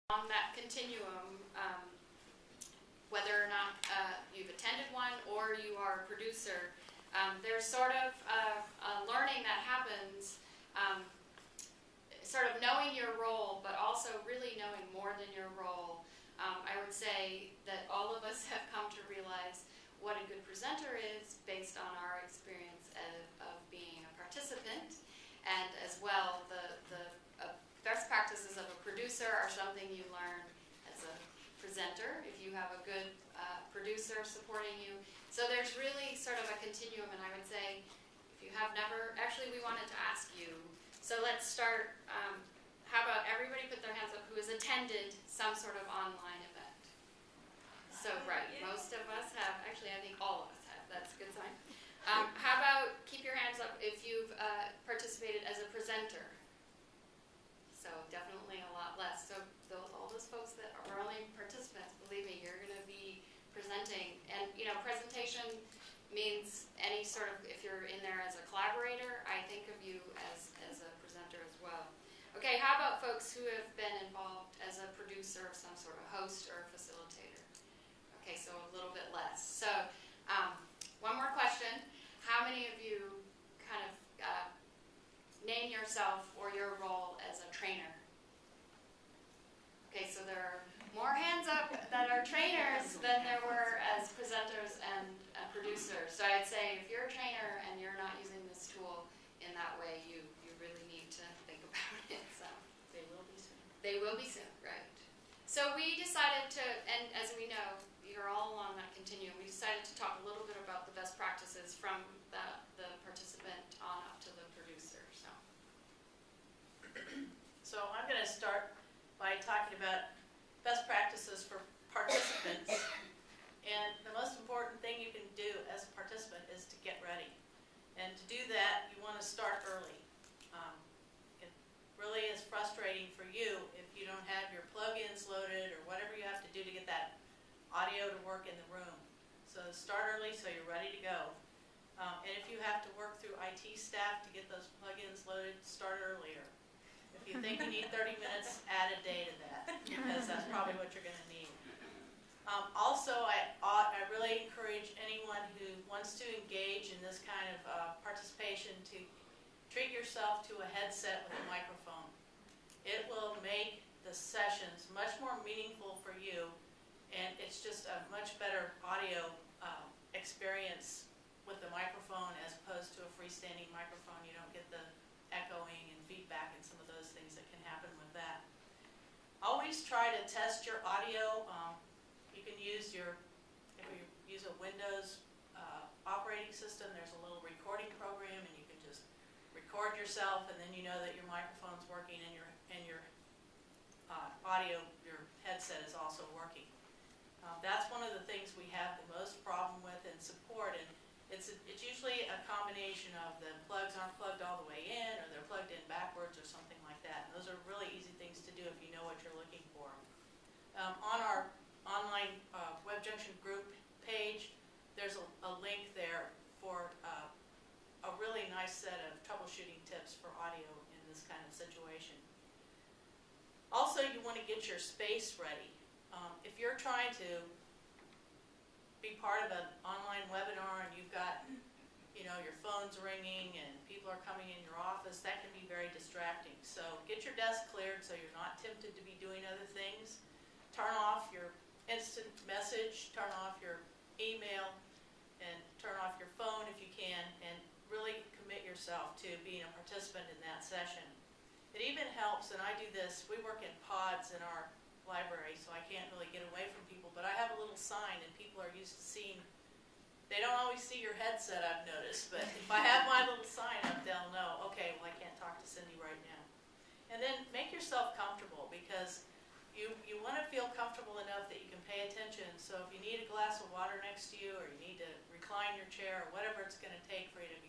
On that continuum, whether or not you've attended one or you are a producer, there's sort of a learning that happens, sort of knowing your role, but also really knowing more than your role. I would say that all of us have come to realize what a good presenter is based on our experience of being a participant, and as well the best practices of a producer are something you learn as a presenter if you have a good producer supporting you. So there's really sort of a continuum, and I would say if you have never, actually we wanted to ask you, so let's start, how about everybody put their hands up who has attended some sort of online event? So right, most of us have, actually I think all of us have, that's a good sign. How about keep your hands up if you've participated as a presenter? So definitely a lot less. So all those folks that are only participants, believe me, you're going to be presenting. And you know, presentation means any sort of, if you're in there as a collaborator, I think of you as a presenter as well. Okay, how about folks who have been involved as a producer of some sort of host or facilitator? Okay, so a little bit less. So one more question. How many of you kind of name yourself or your role as a trainer? Okay, so there are more hands up that are trainers than there were as presenters and producers. So I'd say if you're a trainer and you're not using this tool in that way, you really need to think about it. So they will be soon. They will be soon, right. So we decided to, and as we know, you're all along that continuum, we decided to talk a little bit about the best practices from the participant on up to the producer. So I'm going to start by talking about best practices for participants. And the most important thing you can do as a participant is to get ready. And to do that, you want to start early. It really is frustrating for you if you don't have your plugins loaded or whatever you have to do to get that audio to work in the room. So start early so you're ready to go. And if you have to work through IT staff to get those plugins loaded, start earlier. If you think you need 30 minutes, add a day to that, because that's probably what you're going to need. Also, I really encourage anyone who wants to engage in this kind of participation to treat yourself to a headset with a microphone. It will make the sessions much more meaningful for you, and it's just a much better audio experience with the microphone as opposed to a freestanding microphone. You don't get the echoing and feedback and some of those things that can happen with that. Always try to test your audio. You can use if you use a Windows operating system, there's a little recording program, and you can just record yourself, and then you know that your microphone's working and your audio, your headset is also working. That's one of the things we have the most problem with in support, and it's usually a combination of the plugs aren't plugged all the way in, or they're plugged in backwards, or something like that. And those are really easy things to do if you know what you're looking for. On our online WebJunction group page, there's a link there for a really nice set of troubleshooting tips for audio in this kind of situation. Also, you want to get your space ready. If you're trying to be part of an online webinar and you've got, you know, your phone's ringing and people are coming in your office, that can be very distracting. So get your desk cleared so you're not tempted to be doing other things. Turn off your instant message, turn off your email, and turn off your phone if you can, and really commit yourself to being a participant in that session. It even helps, and I do this, we work in pods in our library, so I can't really get away from people, but I have a little sign, and people are used to seeing, they don't always see your headset, I've noticed, but if I have my little sign up, they'll know, okay, well, I can't talk to Cindy right now. And then make yourself comfortable, because you want to feel comfortable enough that you can pay attention. So if you need a glass of water next to you, or you need to recline your chair, or whatever it's going to take for you to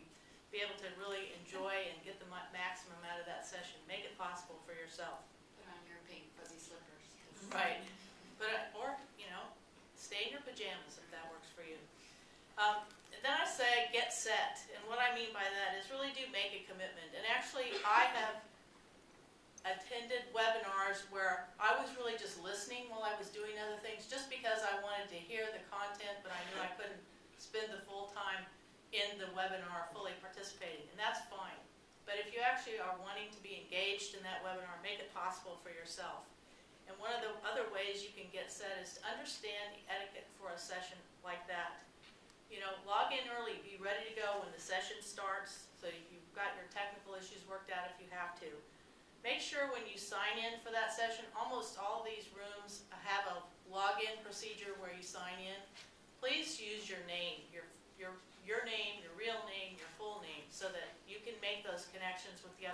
be able to really enjoy and get the maximum out of that session, make it possible for yourself. Put on your pink fuzzy slippers. Right. But, or, you know, stay in your pajamas if that works for you. Then I say get set. And what I mean by that is really do make a commitment. And actually, I have attended webinars where I was really just in the webinar fully participating, and that's fine. But if you actually are wanting to be engaged in that webinar, make it possible for yourself. And one of the other ways you can get set is to understand the etiquette for a session like that. You know, log in early, be ready to go when the session starts, so you've got your technical issues worked out if you have to. Make sure when you sign in for that session, almost all these rooms have a login procedure where you sign in. Please use your name, your name, your real name, your full name, so that you can make those connections with the other